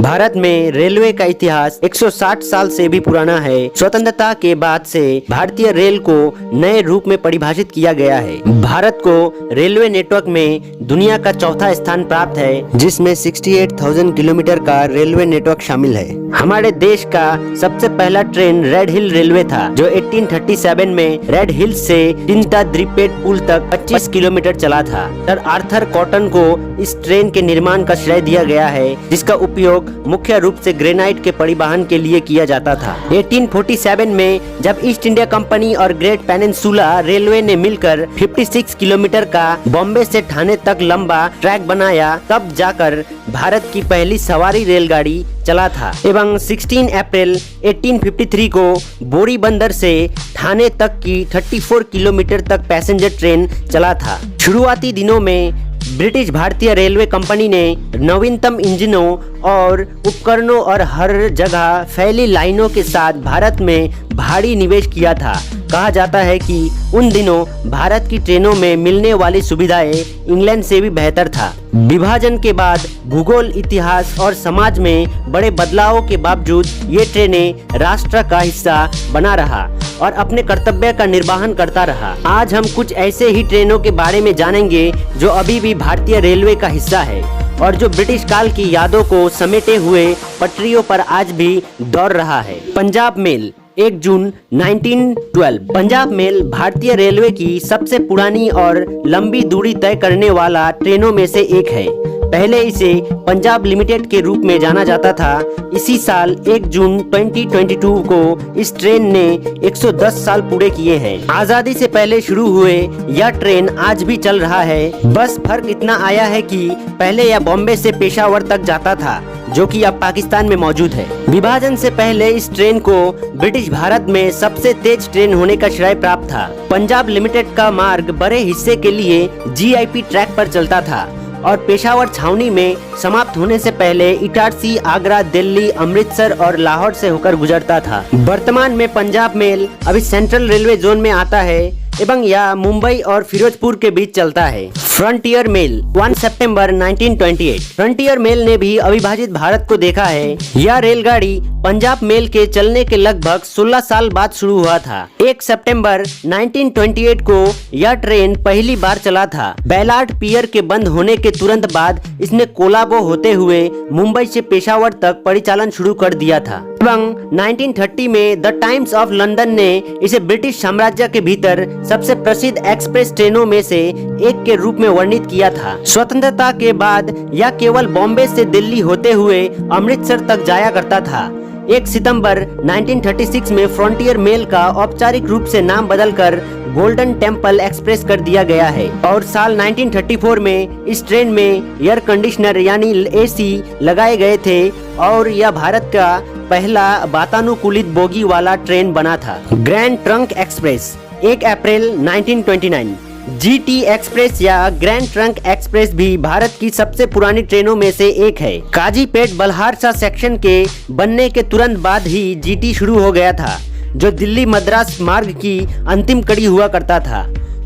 भारत में रेलवे का इतिहास 160 साल से भी पुराना है। स्वतंत्रता के बाद से भारतीय रेल को नए रूप में परिभाषित किया गया है। भारत को रेलवे नेटवर्क में दुनिया का चौथा स्थान प्राप्त है, जिसमें 68,000 किलोमीटर का रेलवे नेटवर्क शामिल है। हमारे देश का सबसे पहला ट्रेन रेड हिल रेलवे था, जो 1837 में रेड हिल से चिंता द्वीपेट पुल तक 25 किलोमीटर चला था। सर आर्थर कॉटन को इस ट्रेन के निर्माण का श्रेय दिया गया है, जिसका उपयोग मुख्य रूप से ग्रेनाइट के परिवहन के लिए किया जाता था। 1847 में जब ईस्ट इंडिया कंपनी और ग्रेट पेनिनसुला रेलवे ने मिलकर 56 किलोमीटर का बॉम्बे से ठाणे तक लंबा ट्रैक बनाया, तब जाकर भारत की पहली सवारी रेलगाड़ी चला था एवं 16 अप्रैल 1853 को बोरी बंदर से ठाणे तक की 34 किलोमीटर तक पैसेंजर ट्रेन चला था। शुरुआती दिनों में ब्रिटिश भारतीय रेलवे कंपनी ने नवीनतम इंजनों और उपकरणों और हर जगह फैली लाइनों के साथ भारत में भारी निवेश किया था। कहा जाता है कि उन दिनों भारत की ट्रेनों में मिलने वाली सुविधाएं इंग्लैंड से भी बेहतर था। विभाजन के बाद भूगोल, इतिहास और समाज में बड़े बदलावों के बावजूद ये ट्रेनें राष्ट्र का हिस्सा बना रहा और अपने कर्तव्य का निर्वहन करता रहा। आज हम कुछ ऐसे ही ट्रेनों के बारे में जानेंगे जो अभी भी भारतीय रेलवे का हिस्सा है और जो ब्रिटिश काल की यादों को समेटे हुए पटरियों पर आज भी दौड़ रहा है। पंजाब मेल 1 जून 1912। पंजाब मेल भारतीय रेलवे की सबसे पुरानी और लंबी दूरी तय करने वाला ट्रेनों में से एक है। पहले इसे पंजाब लिमिटेड के रूप में जाना जाता था। इसी साल 1 जून 2022 को इस ट्रेन ने 110 साल पूरे किए हैं। आजादी से पहले शुरू हुए यह ट्रेन आज भी चल रहा है। बस फर्क इतना आया है कि पहले यह बॉम्बे से पेशावर तक जाता था, जो कि अब पाकिस्तान में मौजूद है। विभाजन से पहले इस ट्रेन को ब्रिटिश भारत में सबसे तेज ट्रेन होने का श्रेय प्राप्त था। पंजाब लिमिटेड का मार्ग बड़े हिस्से के लिए GIP ट्रैक पर चलता था और पेशावर छावनी में समाप्त होने से पहले इटारसी, आगरा, दिल्ली, अमृतसर और लाहौर से होकर गुजरता था। वर्तमान में पंजाब मेल अभी सेंट्रल रेलवे जोन में आता है एवं यह मुंबई और फिरोजपुर के बीच चलता है। फ्रंटियर मेल 1 सितंबर 1928। फ्रंटियर मेल ने भी अविभाजित भारत को देखा है। यह रेलगाड़ी पंजाब मेल के चलने के लगभग 16 साल बाद शुरू हुआ था। 1 सितंबर 1928 को यह ट्रेन पहली बार चला था। बेलार्ड पियर के बंद होने के तुरंत बाद इसने कोलाबो होते हुए मुंबई से पेशावर तक परिचालन शुरू कर दिया था एवं 1930 में द टाइम्स ऑफ लंदन ने इसे ब्रिटिश साम्राज्य के भीतर सबसे प्रसिद्ध एक्सप्रेस ट्रेनों में से एक के रूप में वर्णित किया था। स्वतंत्रता के बाद यह केवल बॉम्बे से दिल्ली होते हुए अमृतसर तक जाया करता था। 1 सितंबर 1936 में फ्रंटियर मेल का औपचारिक रूप से नाम बदलकर गोल्डन टेम्पल एक्सप्रेस कर दिया गया है और साल 1934 में इस ट्रेन में एयर कंडीशनर यानी AC लगाए गए थे और यह भारत का पहला वातानुकूलित बोगी वाला ट्रेन बना था। ग्रैंड ट्रंक एक्सप्रेस 1 अप्रैल 1929। GT एक्सप्रेस या ग्रैंड ट्रंक एक्सप्रेस भी भारत की सबसे पुरानी ट्रेनों में से एक है। काजीपेट बल्हारसा सेक्शन के बनने के तुरंत बाद ही GT शुरू हो गया था, जो दिल्ली मद्रास मार्ग की अंतिम कड़ी हुआ करता था।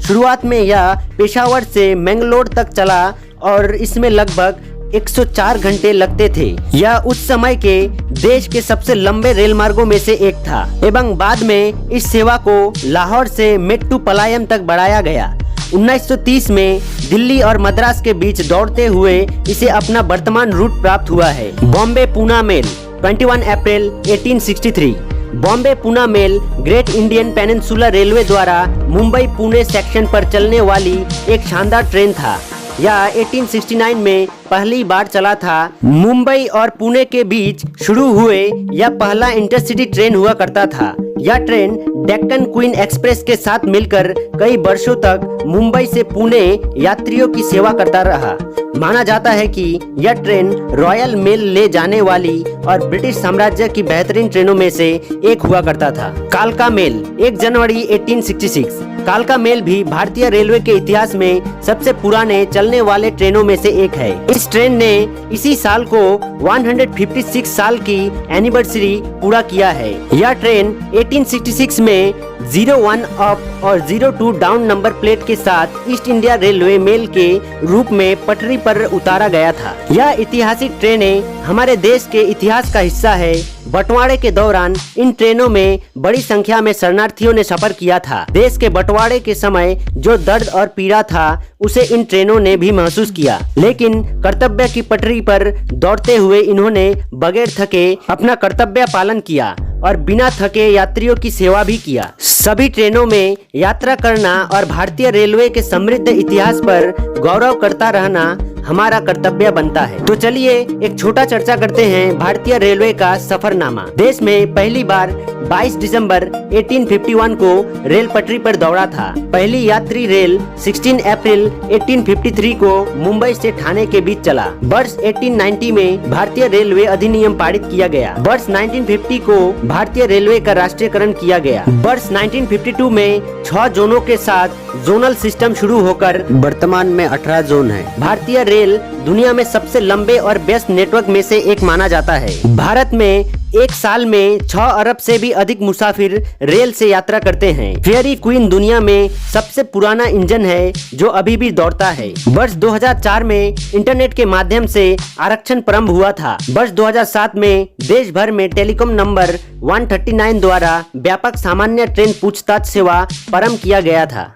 शुरुआत में यह पेशावर से मैंगलोर तक चला और इसमें लगभग 104 घंटे लगते थे। यह उस समय के देश के सबसे लंबे रेल मार्गों में से एक था एवं बाद में इस सेवा को लाहौर से मेट्टुपलायम तक बढ़ाया गया। 1930 में दिल्ली और मद्रास के बीच दौड़ते हुए इसे अपना वर्तमान रूट प्राप्त हुआ है। बॉम्बे पूना मेल 21 अप्रैल 1863। Bombay Poona mail great Indian peninsula railway द्वारा मुंबई पुणे सेक्शन पर चलने वाली एक शानदार ट्रेन था। यह 1869 में पहली बार चला था। मुंबई और पुणे के बीच शुरू हुए यह पहला इंटरसिटी ट्रेन हुआ करता था। यह ट्रेन डेक्कन क्वीन एक्सप्रेस के साथ मिलकर कई वर्षों तक मुंबई से पुणे यात्रियों की सेवा करता रहा। माना जाता है कि यह ट्रेन रॉयल मेल ले जाने वाली और ब्रिटिश साम्राज्य की बेहतरीन ट्रेनों में से एक हुआ करता था। कालका मेल 1 जनवरी 1866। कालका मेल भी भारतीय रेलवे के इतिहास में सबसे पुराने चलने वाले ट्रेनों में से एक है। इस ट्रेन ने इसी साल को 156 साल की एनिवर्सरी पूरा किया है। यह ट्रेन 1866 में में 01 अप और 02 डाउन नंबर प्लेट के साथ ईस्ट इंडिया रेलवे मेल के रूप में पटरी पर उतारा गया था। यह ऐतिहासिक ट्रेनें हमारे देश के इतिहास का हिस्सा है। बंटवारे के दौरान इन ट्रेनों में बड़ी संख्या में शरणार्थियों ने सफर किया था। देश के बंटवारे के समय जो दर्द और पीड़ा था उसे इन ट्रेनों ने भी महसूस किया, लेकिन कर्तव्य की पटरी पर दौड़ते हुए इन्होंने बगैर थके अपना कर्तव्य पालन किया और बिना थके यात्रियों की सेवा भी किया। सभी ट्रेनों में यात्रा करना और भारतीय रेलवे के समृद्ध इतिहास पर गौरव करता रहना हमारा कर्तव्य बनता है। तो चलिए एक छोटा चर्चा करते हैं भारतीय रेलवे का सफरनामा। देश में पहली बार 22 दिसंबर 1851 को रेल पटरी पर दौड़ा था। पहली यात्री रेल 16 अप्रैल 1853 को मुंबई से ठाणे के बीच चला। वर्ष 1890 में भारतीय रेलवे अधिनियम पारित किया गया। वर्ष 1950 को भारतीय रेलवे का राष्ट्रीयकरण किया गया। वर्ष 1952 में 6 जोनों के साथ जोनल सिस्टम शुरू होकर वर्तमान में 18 जोन है। भारतीय रेल दुनिया में सबसे लंबे और व्यस्त नेटवर्क में से एक माना जाता है। भारत में एक साल में 6 अरब से भी अधिक मुसाफिर रेल से यात्रा करते हैं। फेयरी क्वीन दुनिया में सबसे पुराना इंजन है जो अभी भी दौड़ता है। वर्ष 2004 में इंटरनेट के माध्यम से आरक्षण प्रारंभ हुआ था। वर्ष 2007 में देश भर में टेलीकॉम नंबर 139 द्वारा व्यापक सामान्य ट्रेन पूछताछ सेवा प्रारंभ किया गया था।